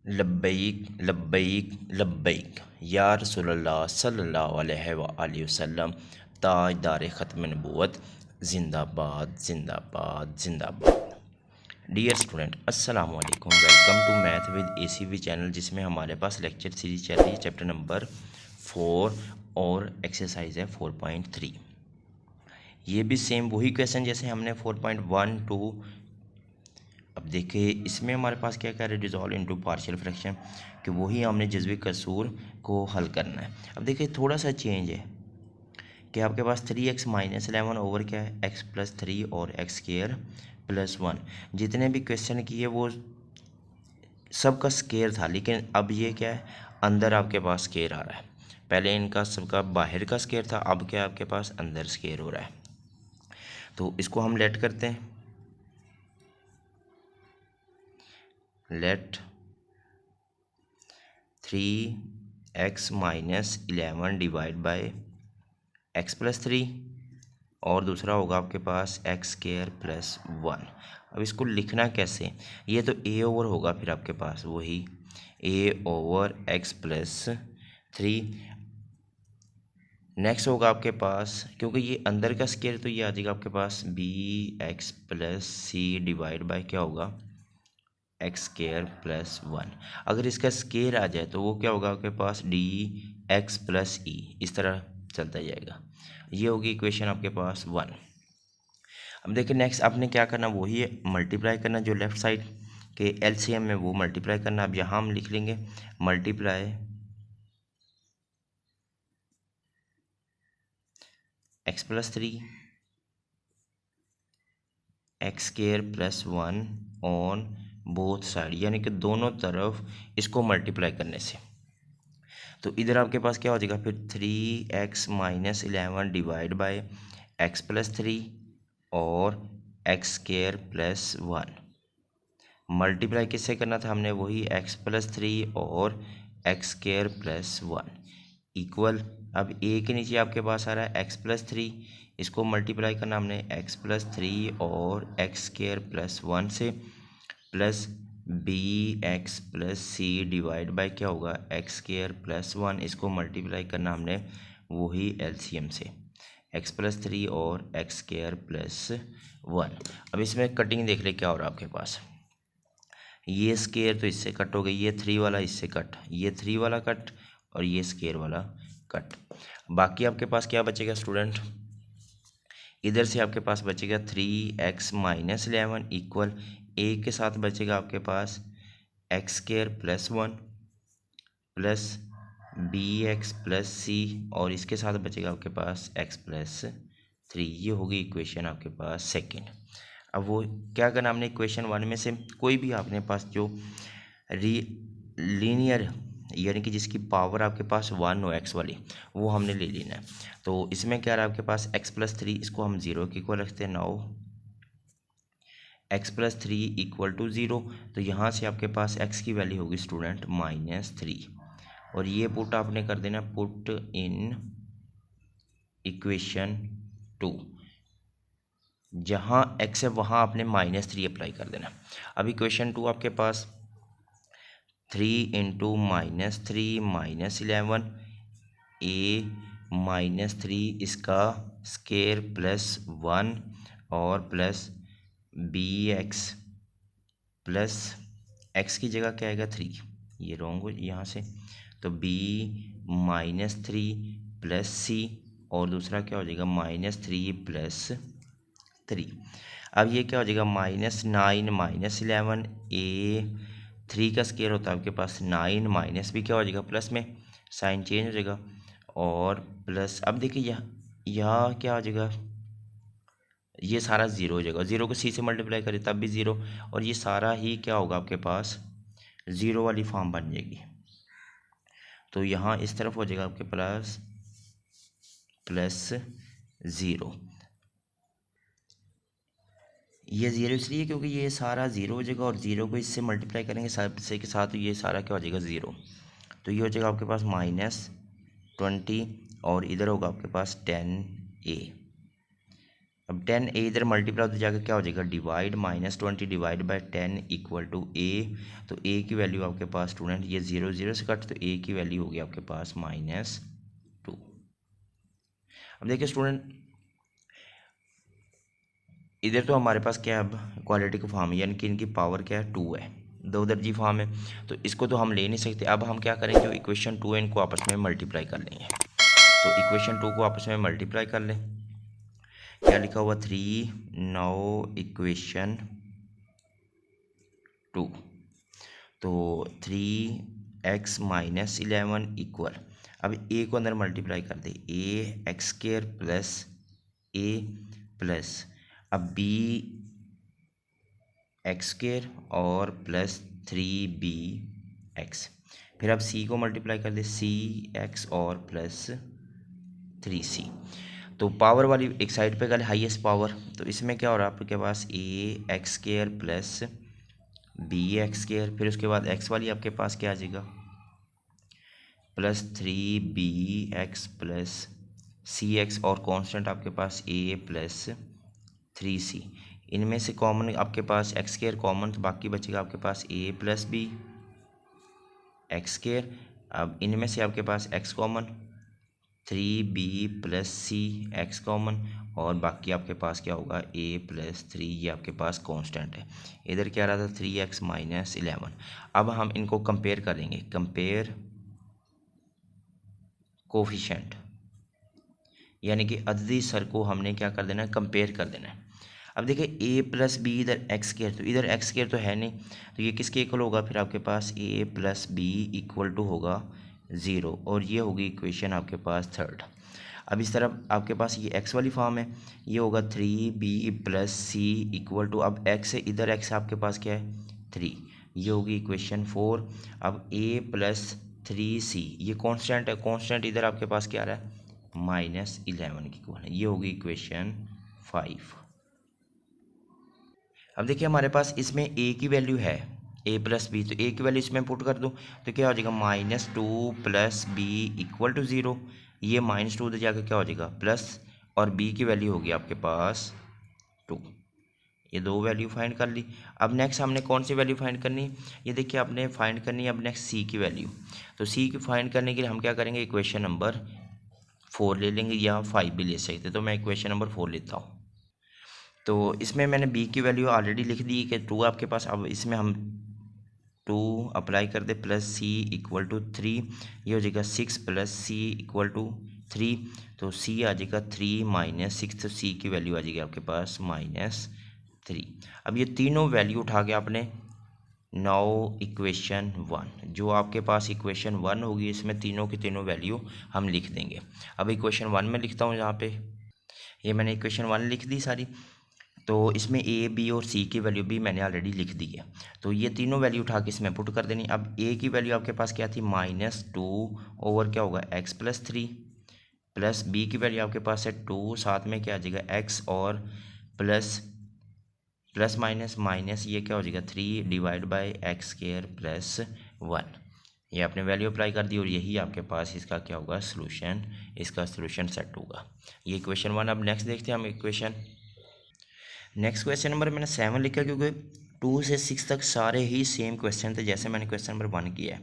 लब्बैक लब्बैक लब्बैक या रसूलल्लाह सल्लल्लाहु अलैहि वसल्लम ताजदार ख़त्म नबूवत ज़िंदाबाद ज़िंदाबाद ज़िंदाबाद। डियर स्टूडेंट अस्सलाम वालेकुम, welcome to math with ACV channel, जिसमें हमारे पास लेक्चर सीरीज चल रही है चैप्टर नंबर 4 और एक्सरसाइज है 4.3। ये भी सेम वही क्वेश्चन जैसे हमने 4.1 2। अब देखिए इसमें हमारे पास क्या कह रहे हैं, डिज़ोल्व इनटू पार्शियल फ्रैक्शन, कि वही हमने जज़वी कसूर को हल करना है। अब देखिए थोड़ा सा चेंज है कि आपके पास 3x माइनस 11 ओवर क्या है x प्लस 3 और x स्क्वायर प्लस 1। जितने भी क्वेश्चन किए वो सबका स्क्वायर था, लेकिन अब ये क्या है, अंदर आपके पास स्क्वायर आ रहा है। पहले इनका सबका बाहर का स्क्वायर था, अब क्या आपके पास अंदर स्क्वायर हो रहा है। तो इसको हम लेट करते हैं, let 3x minus 11 divide by x plus 3 और दूसरा होगा आपके पास x स्क्वायर प्लस 1। अब इसको लिखना कैसे, ये तो a ओवर होगा, फिर आपके पास वही a over x plus 3। Next होगा आपके पास, क्योंकि ये अंदर का स्क्वायर तो ये आ जाएगा आपके पास bx plus c divide by क्या होगा एक्स स्क्वायर प्लस 1। अगर इसका स्क्वायर आ जाए तो वो क्या होगा आपके पास डी एक्स प्लस ई, इस तरह चलता जाएगा। ये होगी इक्वेशन आपके पास 1। अब देखिए नेक्स्ट आपने क्या करना, वही है मल्टीप्लाई करना, जो लेफ्ट साइड के LCM में वो मल्टीप्लाई करना। अब यहाँ हम लिख लेंगे multiply x plus 3 x square plus 1 on both side, यानी कि दोनों तरफ इसको मल्टीप्लाई करने से। तो इधर आपके पास क्या हो जाएगा फिर 3x minus 11 divide by x plus 3 और एक्स स्क्वायर प्लस 1। मल्टीप्लाई किससे करना था हमने, वही x प्लस 3 और एक्स स्क्वायर प्लस 1 इक्वल। अब a के नीचे आपके पास आ रहा है x प्लस 3, इसको मल्टीप्लाई करना हमने x प्लस 3 और एक्स स्क्वायर प्लस 1 से, plus B x plus C divide by क्या होगा एक्स स्क्वायर प्लस 1। इसको मल्टीप्लाई करना हमने वही LCM से, x प्लस 3 और एक्स स्क्वायर प्लस 1। अब इसमें कटिंग देख ले क्या हो रहा है आपके पास, ये स्क्वायर तो इससे कट हो गई, ये 3 वाला इससे कट, ये 3 वाला कट और ये स्क्वायर वाला कट। बाकी आपके पास क्या बचेगा स्टूडेंट, इधर से आपके पास बचेगा 3x माइनस 11 इक्वल a के साथ बचेगा आपके पास x square plus 1 plus B x plus c, और इसके साथ बचेगा आपके पास x प्लस 3। ये होगी इक्वेशन आपके पास सेकंड। अब वो क्या करना हमने, इक्वेशन 1 में से कोई भी आपने पास जो लीनियर यानी कि जिसकी पावर आपके पास 1 हो x वाली, वो हमने ले लेना है। तो इसमें क्या रहा आपके पास x प्लस 3, इसको हम 0 के इक्वल रखते हैं। Now x plus 3 equal to 0, तो यहाँ से आपके पास x की वैल्यू होगी स्टूडेंट -3, और ये पुट आपने कर देना पुट इन इक्वेशन 2। जहाँ x है वहाँ आपने -3 अप्लाई कर देना। अब इक्वेशन 2 आपके पास 3 इंटू -3 माइनस 11 a -3 इसका स्क्वायर प्लस 1 और plus B x plus X की जगह क्या आएगा 3, ये रॉन्ग हो यहाँ से, तो b -3 प्लस सी, और दूसरा क्या हो जाएगा -3 प्लस 3। अब ये क्या हो जाएगा -9 माइनस 11 a 3 का स्क्वायर होता है आपके पास 9 माइनस भी क्या हो जाएगा प्लस में, साइन चेंज हो जाएगा, और प्लस। अब देखिए यहाँ क्या हो जाएगा, ये सारा 0 हो जाएगा, 0 को c से मल्टीप्लाई करें तब भी 0, और ये सारा ही क्या होगा आपके पास 0 वाली फॉर्म बन जाएगी। तो यहाँ इस तरफ हो जाएगा आपके पास प्लस 0। ये 0 इसलिए क्योंकि ये सारा 0 हो जाएगा, और 0 को इससे मल्टीप्लाई करेंगे से के साथ, ये सारा क्या हो जाएगा 0। तो ये हो जाएगा आपके पास -20, और इधर होगा आपके पास 10a। अब 10 ए इधर मल्टीप्लाई हो जाकर क्या हो जाएगा, divide -20 divide by 10 equal to a. तो ए की वैल्यू आपके पास स्टूडेंट, ये 0 0 से कट, तो ए की वैल्यू होगी आपके पास -2। अब देखिए स्टूडेंट, इधर तो हमारे पास क्या है, अब क्वालिटी का फॉर्म है, यानी कि इनकी पावर क्या है, 2 है, दो दर्जी फॉर्म है, तो इसको तो हम ले नहीं सकते। अब हम क्या करेंगे, जो इक्वेशन 2 है इनको आपस में मल्टीप्लाई कर लेंगे। तो इक्वेशन 2 को आपस में मल्टीप्लाई कर लें। क्या लिखा हुआ, 3, नाउ इक्वेशन 2, तो 3x - 11 इक्वल, अब ए को अंदर मल्टीप्लाई कर दे, ए x square plus a plus, अब बी एक्स स्क्र और प्लस 3b एक्स, फिर अब सी को मल्टीप्लाई कर दे, सी एक्स और प्लस 3c। तो पावर वाली एक साइड पे कर हाईएस्ट पावर, तो इसमें क्या हो रहा है आपके पास, a x square plus B x square, फिर उसके बाद एक्स वाली आपके पास क्या आ जाएगा, +3bx प्लस सी एक्स, और कांस्टेंट आपके पास a प्लस 3c। इनमें से कॉमन आपके पास एक्स स्क्र कॉमन, तो बाकी बचेगा आपके पास a plus B x square. अब इनमें से आपके पास x कॉमन, 3b प्लस सी एक्स कॉमन, और बाकी आपके पास क्या होगा, a प्लस 3, ये आपके पास कांस्टेंट है। इधर क्या रहा था, 3x - 11। अब हम इनको कंपेयर करेंगे, कंपेयर कोफिशेंट, यानी कि अददी सर को हमने क्या कर देना है, कंपेयर कर देना है। अब देखिए a प्लस बी, इधर एक्स स्क्र, तो इधर एक्स स्क्र तो है नहीं, तो ये किसके इक्वल होगा, फिर आपके पास a plus B equal to होगा 0, और ये होगी इक्वेशन आपके पास थर्ड। अब इस तरफ आपके पास ये x वाली फॉर्म है, ये होगा 3b plus C equal to, अब x है इधर, x आपके पास क्या है 3, ये होगी इक्वेशन 4। अब a प्लस 3c, ये कांस्टेंट है, कांस्टेंट इधर आपके पास क्या आ रहा है, -11 की इक्वल है, ये होगी इक्वेशन 5। अब देखिए हमारे पास इसमें a की वैल्यू है a प्लस बी, तो a की वैल्यू इसमें पुट कर दूँ तो क्या हो जाएगा, -2 प्लस बी इक्वल टू 0, ये -2 उधर जाकर क्या हो जाएगा प्लस, और b की वैल्यू होगी आपके पास 2। ये दो वैल्यू फाइंड कर ली। अब नेक्स्ट हमने कौन सी वैल्यू फाइंड करनी है, ये देखिए आपने फाइंड करनी है अब नेक्स्ट c की वैल्यू। तो c की फाइंड करने के लिए हम क्या करेंगे, इक्वेशन नंबर 4 ले लेंगे, या 5 भी ले सकते, तो मैं इक्वेशन नंबर 4 लेता हूँ। तो इसमें मैंने b की वैल्यू ऑलरेडी लिख दी कि 2 आपके पास, अब इसमें हम 2 अप्लाई कर दे, प्लस c इक्वल टू 3, ये हो जाएगा 6 प्लस c इक्वल टू 3, तो c आ जाएगा 3 - 6, तो c की वैल्यू आ जाएगी आपके पास -3। अब ये तीनों वैल्यू उठा के आपने नाउ इक्वेशन 1, जो आपके पास इक्वेशन 1 होगी, इसमें तीनों की तीनों वैल्यू हम लिख देंगे। अब इक्वेशन 1 में लिखता हूँ, यहाँ पे ये मैंने इक्वेशन 1 लिख दी सारी, तो इसमें a b और c की वैल्यू भी मैंने ऑलरेडी लिख दी है, तो ये तीनों वैल्यू उठा के इसमें पुट कर देनी। अब a की वैल्यू आपके पास क्या थी, -2 ओवर क्या होगा x प्लस 3, प्लस b की वैल्यू आपके पास है 2, साथ में क्या आ जाएगा x, और प्लस प्लस माइनस माइनस, ये क्या हो जाएगा 3 divide by x square plus 1, ये आपने वैल्यू अप्लाई कर दी, और यही आपके पास इसका क्या होगा सोल्यूशन, इसका सोल्यूशन सेट होगा। ये इक्वेशन 1। अब नेक्स्ट देखते हैं हम इक्वेशन, नेक्स्ट क्वेश्चन नंबर मैंने 7 लिखा, क्योंकि 2 से 6 तक सारे ही सेम क्वेश्चन थे जैसे मैंने क्वेश्चन नंबर 1 किया है।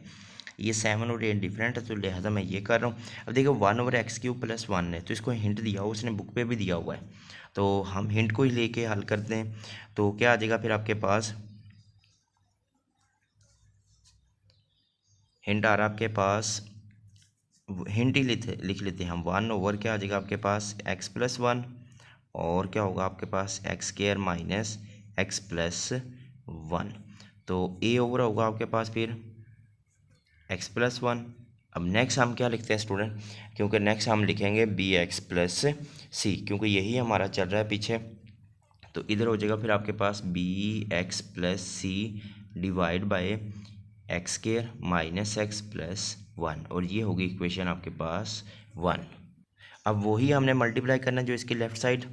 ये 7 और 8 डिफरेंट है, तो लिहाजा मैं ये कर रहा हूँ। अब देखो 1/x³ + 1 है, तो इसको हिंट दिया हुआ, उसने बुक पे भी दिया हुआ है, तो हम हिंट को ही लेके हल करते हैं। तो क्या आ जाएगा फिर आपके पास, हिंट आ रहा आपके पास, हिंट ही लिख लेते हैं हम, 1 क्या आ जाएगा आपके पास x + 1, और क्या होगा आपके पास x² - x + 1, तो a ओवर होगा आपके पास फिर x + 1। अब नेक्स्ट हम क्या लिखते हैं स्टूडेंट, क्योंकि नेक्स्ट हम लिखेंगे bx + c, क्योंकि यही हमारा चल रहा है पीछे, तो इधर हो जाएगा फिर आपके पास bx + c divide by x² - x + 1, और ये होगी इक्वेशन आपके पास 1। अब वही हमने मल्टीप्लाई करना जो इसके लेफ़्ट साइड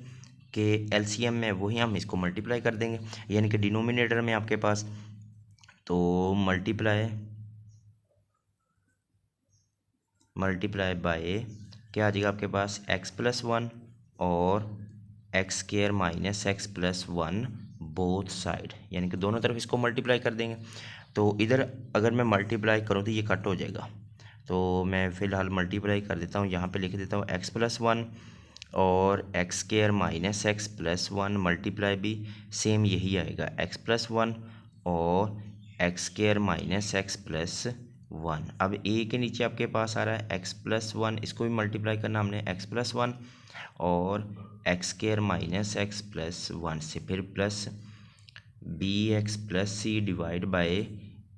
के एलसीएम में, वही हम इसको मल्टीप्लाई कर देंगे, यानी कि डिनोमिनेटर में आपके पास, तो मल्टीप्लाई बाय क्या आ जाएगा आपके पास x + 1 और x square minus x plus one both side, यानी कि दोनों तरफ इसको मल्टीप्लाई कर देंगे। तो इधर अगर मैं मल्टीप्लाई करूँ तो ये कट हो जाएगा, तो मैं फ़िलहाल मल्टीप्लाई कर देता हूँ, यहाँ पे लिख देता हूँ एक्स प्लस वन और x square minus x plus one multiply भी सेम यही आएगा, एक्स प्लस वन और x square minus x plus one. अब ए के नीचे आपके पास आ रहा है एक्स प्लस वन, इसको भी मल्टीप्लाई करना हमने, एक्स प्लस वन और x square minus x plus one से, फिर plus B x plus C divide by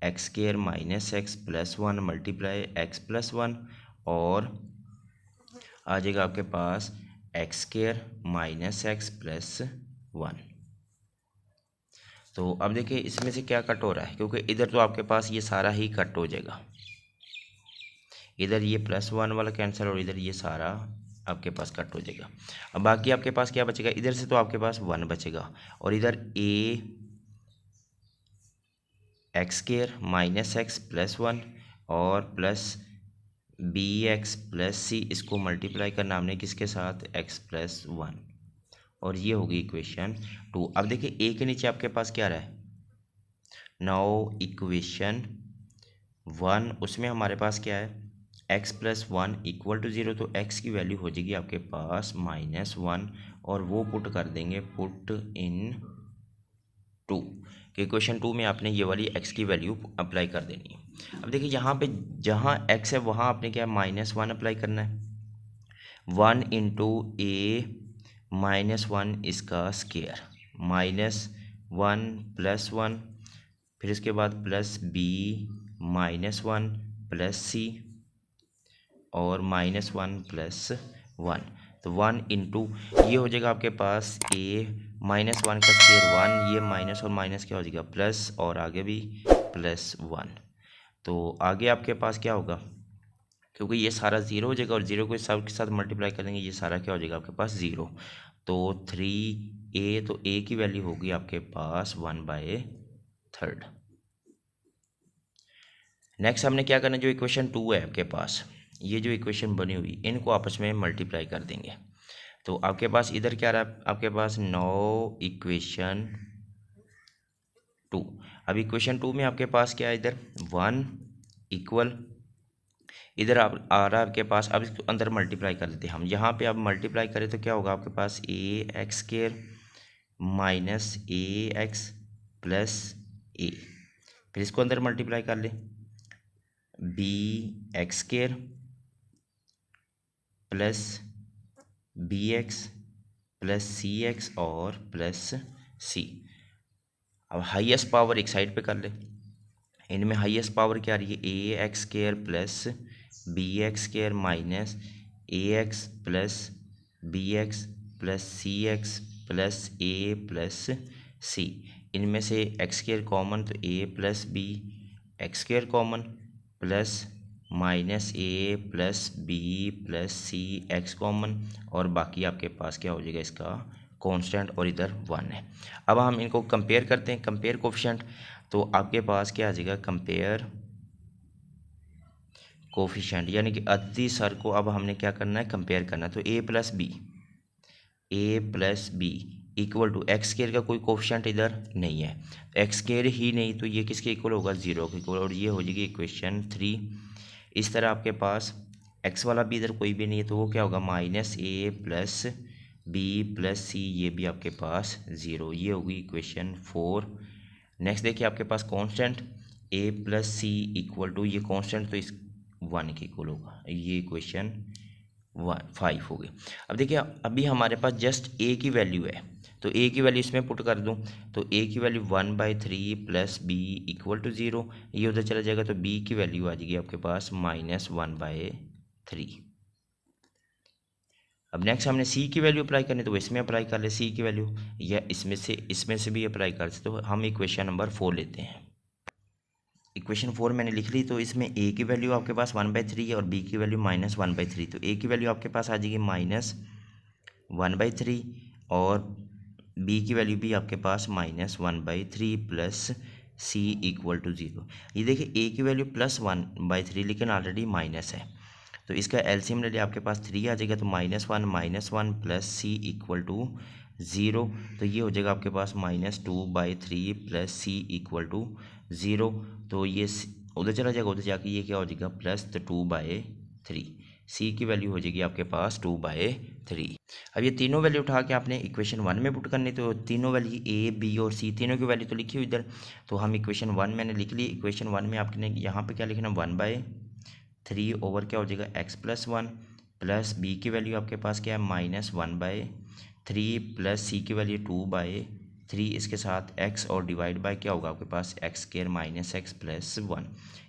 x square minus x plus one multiply x plus one, और आ जाएगा आपके पास x square minus x plus one. तो अब देखिए इसमें से क्या कट हो रहा है, क्योंकि इधर तो आपके पास ये सारा ही कट हो जाएगा, इधर ये प्लस वन वाला कैंसिल और इधर ये सारा आपके पास कट हो जाएगा। अब बाकी आपके पास क्या बचेगा, इधर से तो आपके पास वन बचेगा और इधर a x square minus x plus one और plus B x plus c, इसको मल्टीप्लाई करना हमने किसके साथ, एक्स प्लस वन, और ये होगी इक्वेशन 2। अब देखिए ए के नीचे आपके पास क्या रहा है, नाउ इक्वेशन 1, उसमें हमारे पास क्या है, x plus one equal to 0, तो x की वैल्यू हो जाएगी आपके पास -1 और वो पुट कर देंगे, पुट इन 2 कि क्वेश्चन 2 में आपने ये वाली x की वैल्यू अप्लाई कर देनी है। अब देखिए यहाँ पे जहाँ x है वहाँ आपने क्या -1 अप्लाई करना है, 1 इंटू ए -1 इसका स्क्वायर, -1 प्लस 1, फिर इसके बाद प्लस बी -1 प्लस सी और -1 प्लस 1, तो 1 इंटू ये हो जाएगा आपके पास a -1 का स्क्वायर 1, ये माइनस और माइनस क्या हो जाएगा प्लस, और आगे भी +1, तो आगे आपके पास क्या होगा, क्योंकि ये सारा ज़ीरो हो जाएगा और ज़ीरो को सब के साथ मल्टीप्लाई करेंगे, ये सारा क्या हो जाएगा आपके पास 0, तो 3a, तो a की वैल्यू होगी आपके पास 1/3। नेक्स्ट हमने क्या करना है, जो इक्वेशन 2 है आपके पास, ये जो इक्वेशन बनी हुई इनको आपस में मल्टीप्लाई कर देंगे। तो आपके पास इधर क्या रहा है, आपके पास 9 इक्वेशन 2। अब इक्वेशन 2 में आपके पास क्या है, इधर 1 इक्वल, इधर आप आ रहा है आपके पास, अब इसको अंदर मल्टीप्लाई कर लेते हैं हम, यहाँ पे आप मल्टीप्लाई करें तो क्या होगा आपके पास a x square minus a x plus a, फिर इसको अंदर मल्टीप्लाई कर ले, b x square plus B x plus सी एक्स और प्लस सी। अब हाईएस्ट पावर एक साइड पे कर ले, इनमें हाईएस्ट पावर क्या आ रही है, a x square plus B x square minus a x plus B x plus C x plus a plus c, इनमें से एक्स स्क्वायर कॉमन, तो a plus B x square common plus minus a plus b plus C x common, और बाकी आपके पास क्या हो जाएगा इसका कांस्टेंट, और इधर 1 है। अब हम इनको कंपेयर करते हैं, कंपेयर कोफिशिएंट, तो आपके पास क्या आ जाएगा, कंपेयर कोफिशिएंट, यानी कि अति सर को अब हमने क्या करना है, कंपेयर करना है, तो a plus B equal to x square का कोई कोफिशिएंट इधर नहीं है, एक्स स्क्वायर ही नहीं, तो ये किसके इक्वल होगा, 0 के इक्वल, और ये हो जाएगी इक्वेशन 3। इस तरह आपके पास एक्स वाला भी इधर कोई भी नहीं है, तो वो क्या होगा, -a प्लस बी प्लस सी, ये भी आपके पास 0, ये होगी इक्वेशन 4। नेक्स्ट देखिए आपके पास constant a plus C equal to, ये कांस्टेंट तो इस 1 के इक्वल होगा, ये इक्वेशन 5 हो गई। अब देखिए अभी हमारे पास जस्ट a की वैल्यू है, तो a की वैल्यू इसमें पुट कर दूं, तो a की value 1/3 plus b equal to 0, ये उधर चला जाएगा, तो b की वैल्यू आ जाएगी आपके पास -1/3। अब नेक्स्ट हमने c की वैल्यू अप्लाई करनी, तो इसमें अप्लाई कर ले c की वैल्यू, या इसमें से भी अप्लाई कर सकते, तो हम इक्वेशन नंबर 4 लेते हैं। इक्वेशन 4 मैंने लिख ली, तो इसमें a की वैल्यू आपके पास 1/3 है और b की वैल्यू -1/3, तो a की वैल्यू आपके पास आ जाएगी -1/3 और b की वैल्यू भी आपके पास -1/3 प्लस c इक्वल टू 0। ये देखिए a की वैल्यू +1/3 लेकिन ऑलरेडी माइनस है, तो इसका एलसीएम ले लिया, आपके पास 3 आ जाएगा, तो -1 plus c equal to zero, तो ये हो जाएगा आपके पास -2/3 plus C equal to zero. तो ये उधर चला जाएगा, उधर जाके ये क्या हो जाएगा प्लस 2/3। सी की वैल्यू हो जाएगी आपके पास 2/3। अब ये तीनों वैल्यू उठा के आपने इक्वेशन 1 में पुट करनी, तो तीनों वैल्यू ए बी और सी तीनों की वैल्यू तो लिखी हुई इधर, तो हम इक्वेशन 1 मैंने लिख ली। इक्वेशन 1 में आपने यहाँ पे क्या लिखना 1/3 ओवर क्या हो जाएगा x+1 प्लस बी की वैल्यू आपके पास क्या है -1/3 प्लस सी की वैल्यू 2/3, इसके साथ x और डिवाइड बाय क्या होगा आपके पास x² - x+1।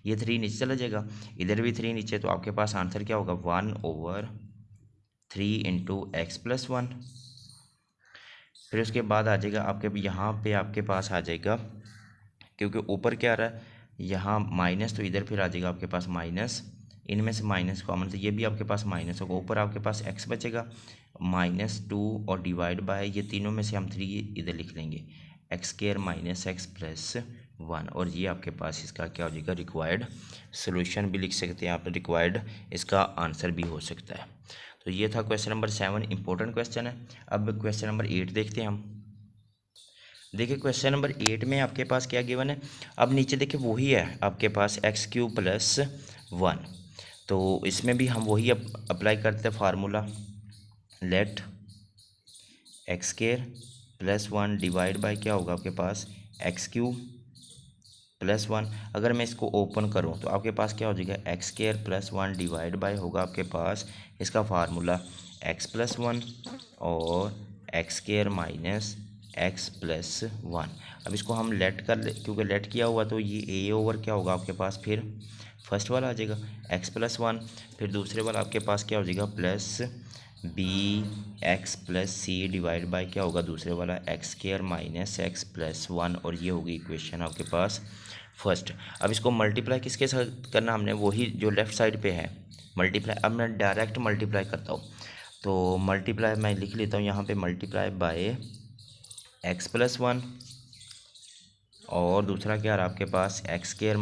ये 3 नीचे चला जाएगा, इधर भी 3 नीचे, तो आपके पास आंसर क्या होगा 1/3 इंटू x+1। फिर उसके बाद आ जाएगा आपके यहाँ पे आपके पास आ जाएगा, क्योंकि ऊपर क्या आ रहा है यहाँ माइनस, तो इधर फिर आ जाएगा आपके पास माइनस, इनमें से माइनस कॉमन, तो ये भी आपके पास माइनस होगा। ऊपर आपके पास x बचेगा -2 और डिवाइड बाय ये तीनों में से हम 3 इधर लिख लेंगे x² - x+1, और ये आपके पास इसका क्या हो जाएगा रिक्वायर्ड सोल्यूशन भी लिख सकते हैं आप, रिक्वायर्ड इसका आंसर भी हो सकता है। तो ये था क्वेश्चन नंबर 7, इंपॉर्टेंट क्वेश्चन है। अब क्वेश्चन नंबर 8 देखते हैं हम। देखिए क्वेश्चन नंबर 8 में आपके पास क्या गिवन है, अब नीचे देखिए वही है आपके पास x³ + 1, तो इसमें भी हम वही अप्लाई करते हैं formula, late x² + 1 divide by क्या होगा आपके पास x³ + 1। अगर मैं इसको ओपन करूं तो आपके पास क्या हो जाएगा x² + 1 डिवाइड बाय होगा आपके पास इसका फार्मूला x+1 और x² - x+1। अब इसको हम लेट कर ले, क्योंकि लेट किया हुआ तो ये a ओवर क्या होगा आपके पास, फिर फर्स्ट वाला आ जाएगा x+1, फिर दूसरे वाला आपके पास क्या हो जाएगा प्लस bx+c डिवाइड बाय क्या होगा दूसरे वाला x² - x+1, और ये होगी इक्वेशन आपके पास फर्स्ट। अब इसको मल्टीप्लाई किसके साथ करना हमने, वही जो लेफ़्ट साइड पे है मल्टीप्लाई। अब मैं डायरेक्ट मल्टीप्लाई करता हूँ, तो मल्टीप्लाई मैं लिख लेता हूँ यहाँ पे मल्टीप्लाई बाय x+1 और दूसरा क्या रहा आपके पास x²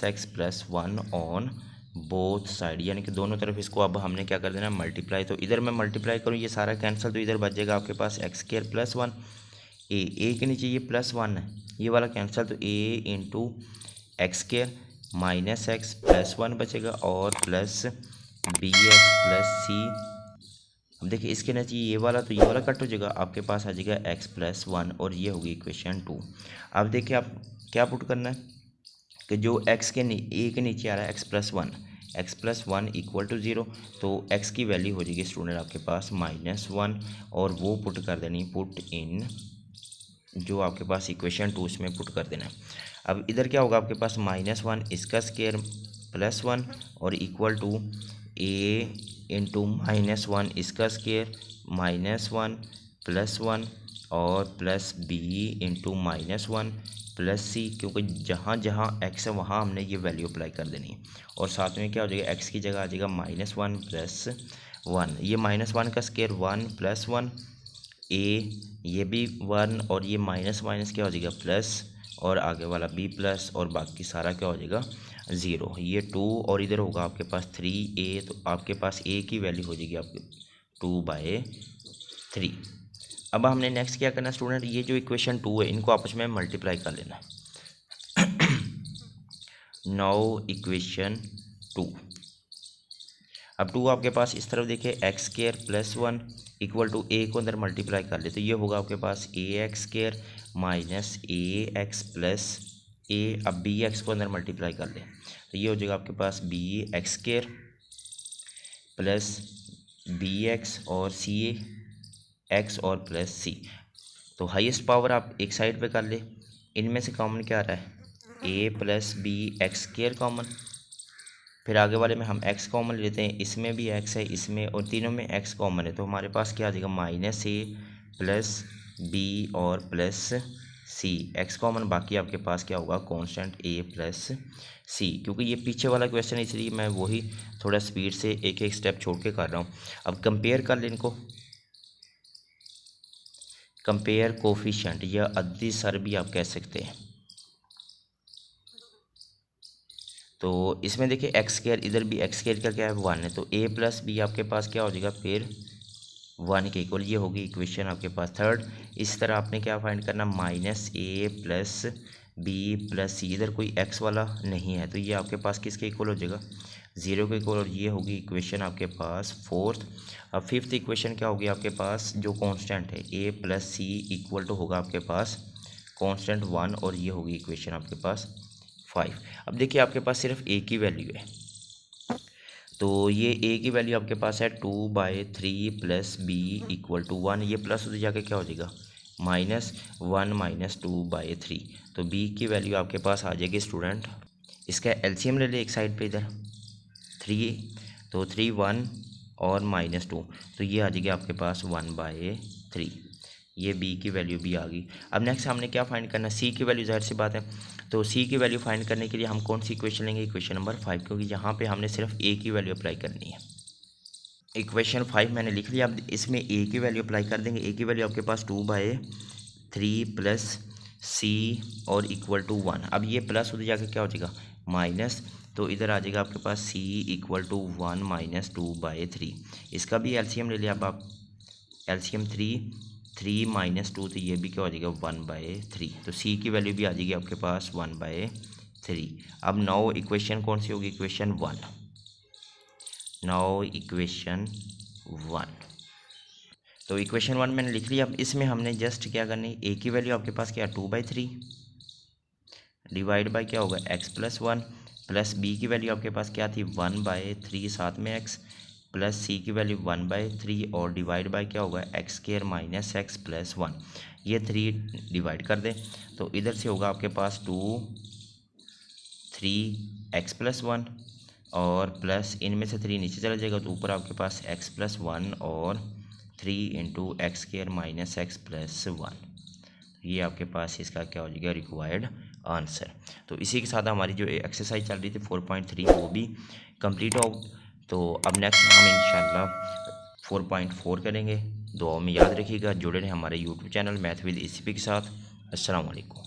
- x+1 on both side, यानी कि दोनों तरफ इसको अब हमने क्या कर देना मल्टीप्लाई। तो इधर मैं मल्टीप्लाई करूँ ये सारा कैंसिल, तो इधर बच जाएगा आपके पास x² + 1 ए के नीचे ये +1 है, ये वाला कैंसिल, तो a इंटू x² - x+1 बचेगा और प्लस bx+c। अब देखिए इसके नीचे ये वाला, तो ये वाला कट हो जाएगा, आपके पास आ जाएगा x+1, और ये होगी इक्वेशन 2। अब देखिए आप क्या पुट करना है कि जो x के a के नीचे आ रहा है x+1 इक्वल टू 0, तो x की वैल्यू हो जाएगी स्टूडेंट आपके पास -1, और वो पुट कर देनी पुट इन जो आपके पास इक्वेशन 2 इसमें पुट कर देना है। अब इधर क्या होगा आपके पास -1 इसका स्क्वायर +1 और इक्वल टू a इंटू -1 इसका स्क्वायर -1 +1 और प्लस b इंटू -1 प्लस सी, क्योंकि जहाँ जहाँ x है वहाँ हमने ये वैल्यू अप्लाई कर देनी है। और साथ में क्या हो जाएगा x की जगह आ जाएगा -1 + 1, ये -1 का स्क्वायर 1 + 1 a, ये भी 1 और ये माइनस माइनस क्या हो जाएगा प्लस, और आगे वाला b प्लस, और बाकी सारा क्या हो जाएगा 0, ये 2 और इधर होगा आपके पास 3a, तो आपके पास a की वैल्यू हो जाएगी आपके 2/3। अब हमने नेक्स्ट क्या करना स्टूडेंट, ये जो इक्वेशन 2 है इनको आपस में मल्टीप्लाई कर लेना। नाउ इक्वेशन 2, अब 2 आपके पास इस तरफ देखिए x² + 1 इक्वल टू a को अंदर मल्टीप्लाई कर ले, तो ये होगा आपके पास ax² - ax प्लस a। अब bx को अंदर मल्टीप्लाई कर ले, तो ये हो जाएगा आपके पास bx² प्लस bx और x और प्लस c। तो हाईएस्ट पावर आप एक साइड पे कर ले, इनमें से कॉमन क्या आ रहा है a plus b x² common, फिर आगे वाले में हम x कॉमन लेते हैं, इसमें भी x है इसमें, और तीनों में x कॉमन है, तो हमारे पास क्या आ जाएगा -a प्लस b और प्लस c, x कॉमन, बाकी आपके पास क्या होगा कांस्टेंट a प्लस c। क्योंकि ये पीछे वाला क्वेश्चन है इसलिए मैं वही थोड़ा स्पीड से एक एक स्टेप छोड़ के कर रहा हूँ। अब कंपेयर कर लें इनको, कंपेयर कोफिशिएंट या अद्दी सर भी आप कह सकते हैं। तो इसमें देखिए x² इधर भी x² का क्या है 1 है, तो a प्लस b आपके पास क्या हो जाएगा फिर 1 के इक्वल, ये होगी इक्वेशन आपके पास थर्ड। इस तरह आपने क्या फाइंड करना, minus a plus b plus सी, इधर कोई एक्स वाला नहीं है तो ये आपके पास किसके इक्वल हो जाएगा, 0 के इक्वल, और ये होगी इक्वेशन आपके पास फोर्थ। अब फिफ्थ इक्वेशन क्या होगी आपके पास, जो कांस्टेंट है ए प्लस सी इक्वल टू होगा आपके पास कांस्टेंट 1, और ये होगी इक्वेशन आपके पास 5। अब देखिए आपके पास सिर्फ ए की वैल्यू है, तो ये ए की वैल्यू आपके पास है 2/3 प्लस बी इक्वल टू 1, ये प्लस उधर जाके क्या हो जाएगा -1 - 2/3, तो बी की वैल्यू आपके पास आ जाएगी स्टूडेंट, इसका एलसीएम ले ले एक साइड पे इधर 3, तो 3 1 और -2, तो ये आ जाएगी आपके पास 1/3, ये बी की वैल्यू भी आ गई। अब नेक्स्ट हमने क्या फाइंड करना है, सी की वैल्यू, जाहिर सी बात है, तो सी की वैल्यू फाइंड करने के लिए हम कौन सी इक्वेशन लेंगे, इक्वेशन नंबर 5, क्योंकि यहाँ पे हमने सिर्फ ए की वैल्यू अप्लाई करनी है। इक्वेशन 5 मैंने लिख लिया, अब इसमें ए की वैल्यू अप्लाई कर देंगे। ए की वैल्यू आपके पास 2/3 प्लस सी और इक्वल टू 1, अब ये प्लस उधर जाकर क्या हो जाएगा माइनस, तो इधर आ जाएगा आपके पास c इक्वल टू 1 - 2/3, इसका भी एलसीएम ले लिया। अब आप एलसीएम 3 -2, तो ये भी क्या हो जाएगा 1/3, तो c की वैल्यू भी आ जाएगी आपके पास 1/3। अब नाउ इक्वेशन कौन सी होगी, इक्वेशन 1, नाउ इक्वेशन 1, तो इक्वेशन 1 मैंने लिख लिया। अब इसमें हमने जस्ट क्या करनी, a की वैल्यू आपके पास क्या 2/3 डिवाइड बाय क्या होगा x+1, प्लस b की वैल्यू आपके पास क्या थी 1/3 साथ में x, प्लस c की वैल्यू 1/3 और डिवाइड बाय क्या होगा x² - x+1, ये 3 डिवाइड कर दें तो इधर से होगा आपके पास 2 3x+1 और प्लस इनमें से 3 नीचे चला जाएगा तो ऊपर आपके पास x+1 और 3 × x² - x+1, ये आपके पास इसका क्या हो जाएगा रिक्वायर्ड आंसर। तो इसी के साथ हमारी जो एक्सरसाइज चल रही थी 4.3 वो भी कंप्लीट हो। तो अब नेक्स्ट हम इंशाल्लाह 4.4 करेंगे। दुआओं में याद रखिएगा, जुड़े रहें हमारे YouTube channel math with ACP के साथ। अस्सलाम वालेकुम।